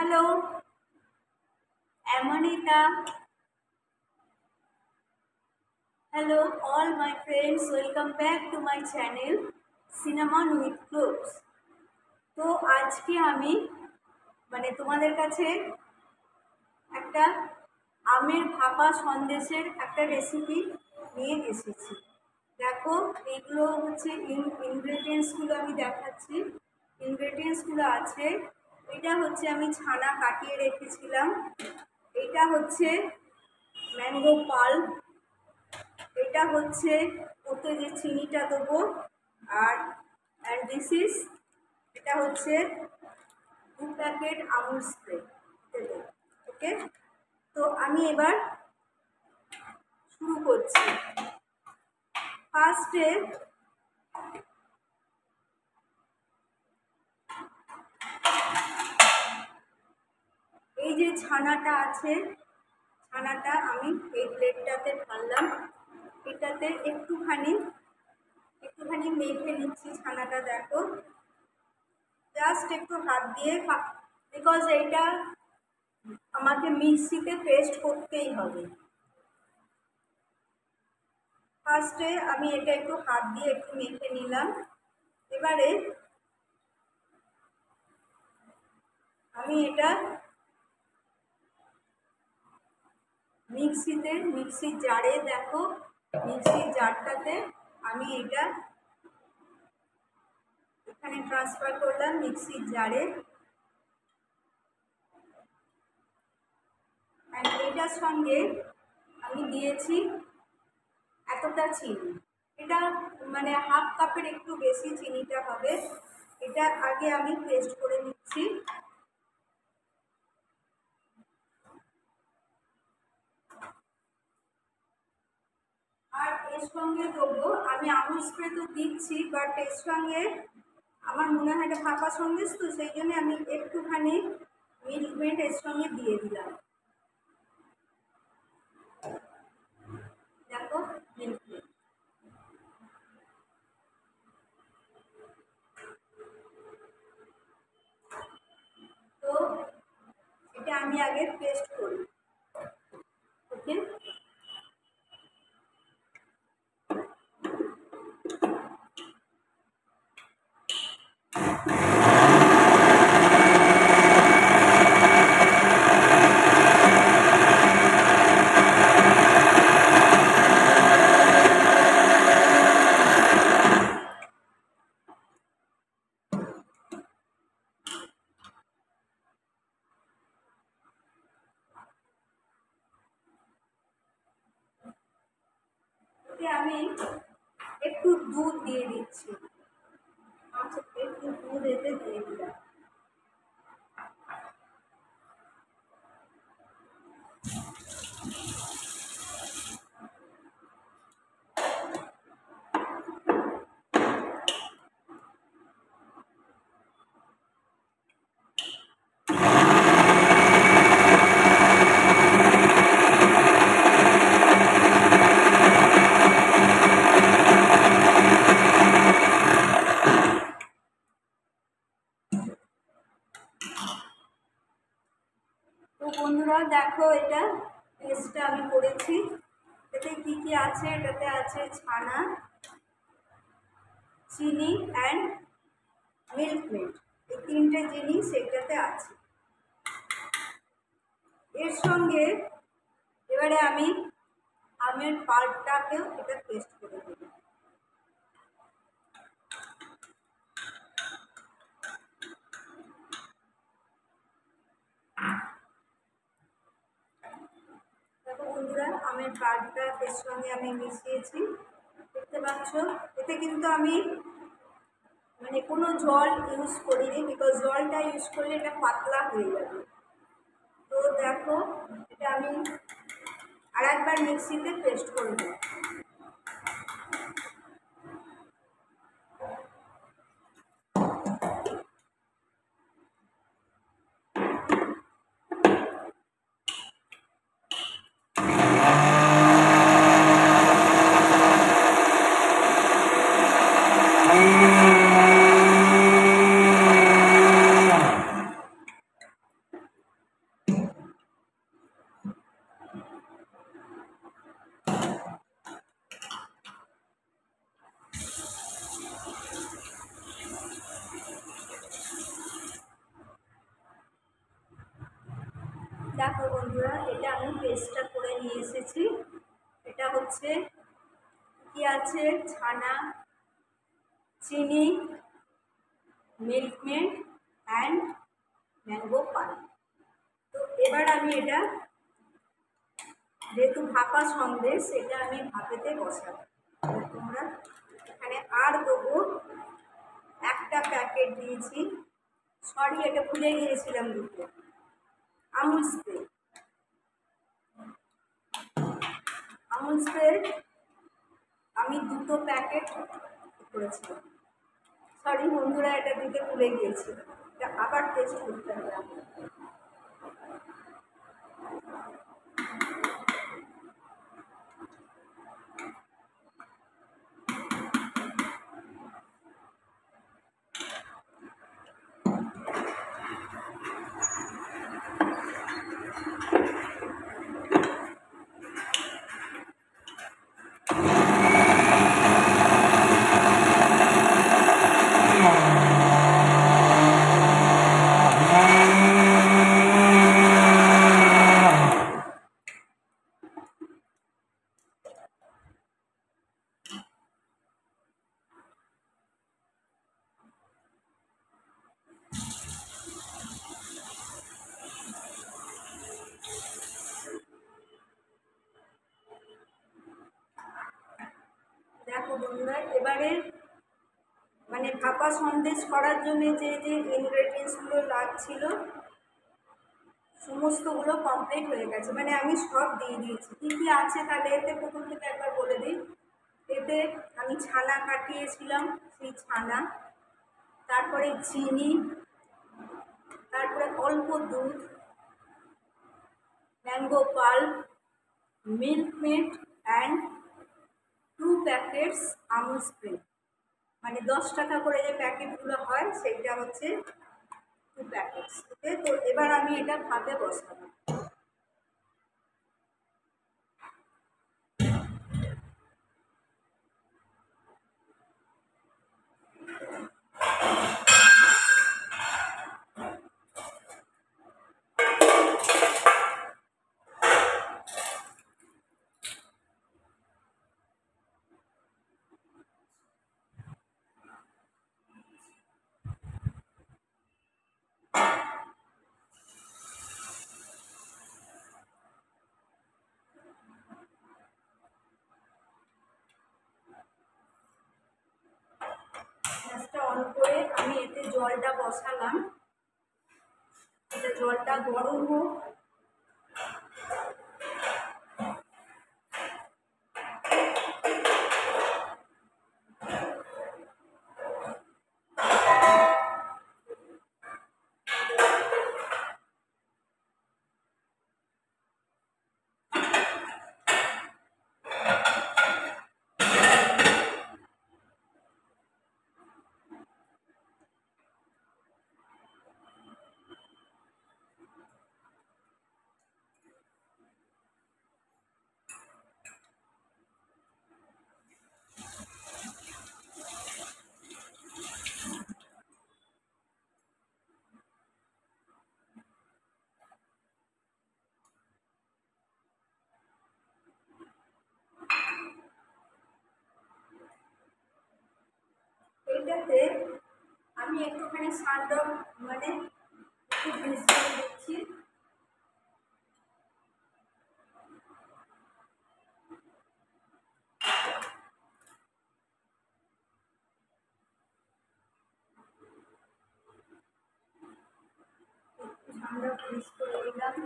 Hello, I'm Anita. Hello, all my friends. Welcome back to my channel, Cinnamon with Cloves. তো আজকে আমি তোমাদের কাছে একটা আমের ভাপা সন্দেশের একটা রেসিপি নিয়ে এসেছি। দেখো, এইগুলো হচ্ছে ইনগ্রেডিয়েন্টসগুলো আমি দেখাচ্ছি। ইনগ্রেডিয়েন্টসগুলো আছে, এটা হচ্ছে আমি ছানা কাটিয়ে রেখেছিলাম, এটা হচ্ছে ম্যাঙ্গো পাল্প, এটা হচ্ছে ওতে যে চিনিটা দেবো, আর দিস ইজ এটা হচ্ছে 2 প্যাকেট আমুল স্প্রে দেবো। ওকে, তো আমি এবার শুরু করছি। ফার্স্টে এই যে ছানাটা আছে, ছানাটা আমি এই প্লেটটাতে ঢাললাম, এটাতে একটুখানি মেখে নিচ্ছি ছানাটা। দেখো, জাস্ট একটু হাত দিয়ে, বিকজ এইটা আমাকে মিক্সিতে পেস্ট করতেই হবে। ফার্স্টে আমি এটা একটু হাত দিয়ে একটু মেখে নিলাম। এবারে আমি এটা মিক্সির জারে, দেখো মিক্সির জারটাতে আমি এটা এখানে ট্রান্সফার করলাম মিক্সির জারে। আর এটার সঙ্গে আমি দিয়েছি এতটা চিনি, এটা হাফ কাপের একটু বেশি চিনিটা হবে। এটা আগে আমি পেস্ট করে নিচ্ছি। আর এর সঙ্গে দেবো আমি আমুল স্প্রে তো দিচ্ছি, বাট এর সঙ্গে আমার মনে হয় এটা ভাপা সন্দেশ, তো সেই জন্য আমি একটুখানি মিল্ক মেড এর সঙ্গে দিয়ে দিলাম। দেখো, মিল্ক মেড। তো এটা আমি আগে পেস্ট করি। ওকে, আমি একটু দুধ দিয়ে দিচ্ছি। আচ্ছা, একটু দুধ এতে দিয়ে দিলাম। তো বন্ধুরা দেখো, এটা পেস্টটা আমি করেছি। এতে কি কি আছে? এটাতে আছে ছানা, চিনি অ্যান্ড মিল্ক মেড, এই তিনটে জিনিস এটাতে আছে। এর সঙ্গে এবারে আমি আমের পাল্পটাকেও এটা পেস্ট করে দেব। দেখো বন্ধুরা, আমের পাল্পটা এর সঙ্গে আমি মিশিয়েছি, দেখতে পাচ্ছ। এতে কিন্তু আমি কোনো জল ইউজ করিনি, বিকজ জলটা ইউজ করলে এটা পাতলা হয়ে যাবে। তো দেখো, এটা আমি আর একবার মিক্সিতে পেস্ট করে দেব। দেখো বন্ধুরা, এটা আমি পেস্টটা করে নিয়ে এসেছি। এটা হচ্ছে কি আছে, ছানা, চিনি, মিল্কমেড অ্যান্ড ম্যাঙ্গো পানি। তো এবার আমি এটা, যেহেতু ভাপা সন্দেশ, এটা আমি ভাপেতে বসাবো। তোমরা এখানে আর দেবো একটা প্যাকেট দিয়েছি, সরি এটা ভুলে গিয়েছিলাম দিতে, আমুল স্প্রে। আমুল স্প্রে আমি 2 প্যাকেট করেছিলাম। সরি বন্ধুরা, এটা দিতে ভুলে গিয়েছি, এটা আবার টেস্ট করতে হবে। দেখো বন্ধুরা, এবারে মানে ভাপা সন্দেশ করার জন্য যে যে ইনগ্রেডিয়েন্টসগুলো লাগছিল সমস্তগুলো কমপ্লিট হয়ে গেছে, মানে আমি সব দিয়ে দিয়েছি। কী কী আছে তাহলে এতে প্রথম থেকে একবার বলে দিই। এতে আমি ছানা কাটিয়েছিলাম, সেই ছানা, তারপরে চিনি, তারপরে অল্প দুধ, mango pulp, Milkmaid and 2 packets Amul spray, মানে 10 টাকা করে যে প্যাকেটগুলো হয় সেইটা হচ্ছে 2 প্যাকেটস। ওকে, তো এবার আমি এটা ভাতে বসাবো। গ্যাসটা অন করে আমি এতে জলটা বসালাম, এটা জলটা গরম হোক। এইটাতে আমি একটুখানি সানড্রপ মানে একটু মিশ্রণ দিচ্ছি। সানড্রপ মিক্স করে দিলাম।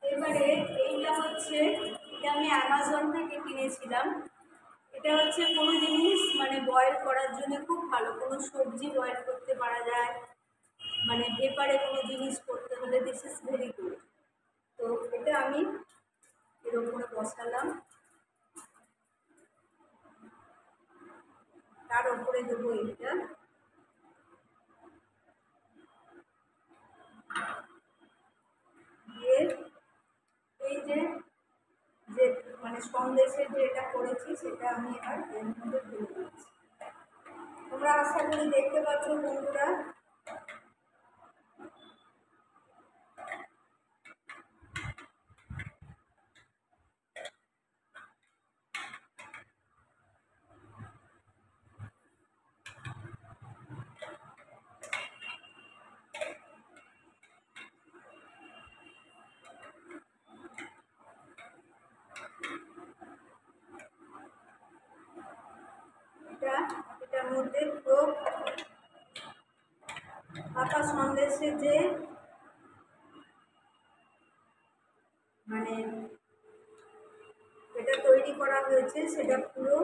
এবারে এইটা হচ্ছে, এটা আমি অ্যামাজন থেকে কিনেছিলাম। এটা হচ্ছে কোনো জিনিস মানে বয়েল করার জন্য খুব ভালো, কোনো সবজি বয়েল করতে পারা যায়, মানে পেপারে কোনো জিনিস করতে হলে দিস ইজ ভেরি গুড। তো এটা আমি এর উপরে বসালাম, তার উপরে দেবো এইটা, দিয়ে সন্দেশের যে এটা করেছি সেটা আমি এবার এর মধ্যে ঢেলে দিচ্ছি। তোমরা আশা করি দেখতে পাচ্ছ বন্ধুরা। এটার মধ্যে পুরো পাতা সন্দেশের যে মানে এটা তৈরি করা হয়েছে সেটা পুরো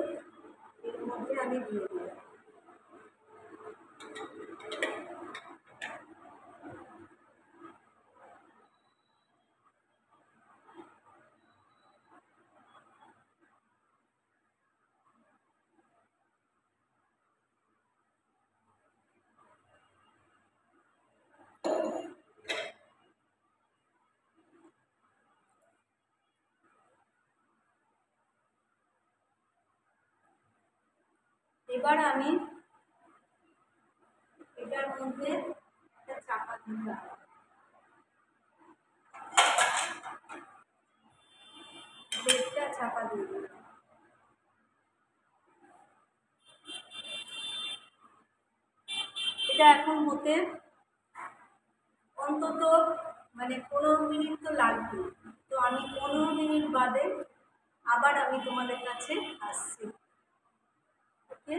এর মধ্যে আমি দিয়ে দিলাম। এবার আমি এটার মধ্যে একটা চাপা দিলাম। ব্রেডটা চাপা দিয়ে দিলাম। এটা এখন হতে অন্তত মানে 15 মিনিট তো লাগবে। তো আমি 15 মিনিট বাদে আবার আমি তোমাদের কাছে আসছি। ওকে,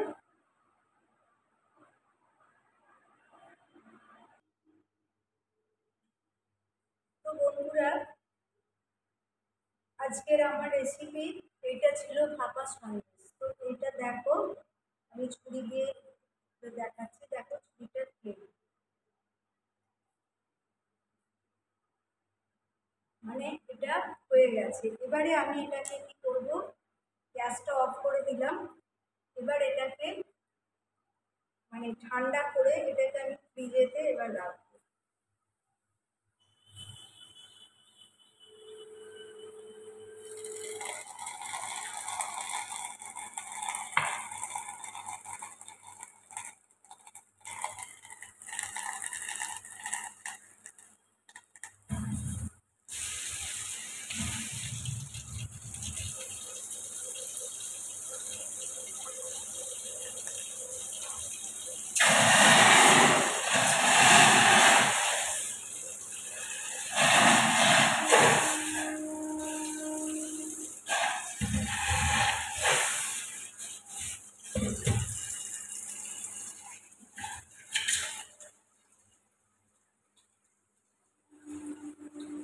তো বন্ধুরা আজকের আমার রেসিপি এইটা ছিল ভাপা সন্দেশ। তো এইটা দেখো আমি ছুরি দিয়ে দেখাচ্ছি, দেখো ছুরিটা খেয়ে মানে এটা হয়ে গেছে। এবারে আমি এটাকে কি করব, গ্যাসটা অফ করে দিলাম। এবার এটাকে মানে ঠান্ডা করে এটাকে আমি ফ্রিজেতে এবার রাখবো।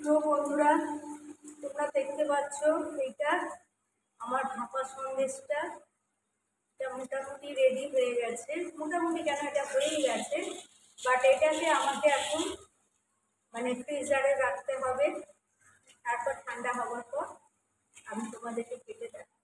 তো বন্ধুরা তোমরা দেখতে পাচ্ছ এইটা আমার ভাপা সন্দেশটা এটা মোটামুটি রেডি হয়ে গেছে। মোটামুটি কেন, এটা হয়েই গেছে, বাট এটাকে আমাকে এখন মানে ফ্রিজারে রাখতে হবে। তারপর ঠান্ডা হওয়ার পর আমি তোমাদেরকে কেটে দেখাবো।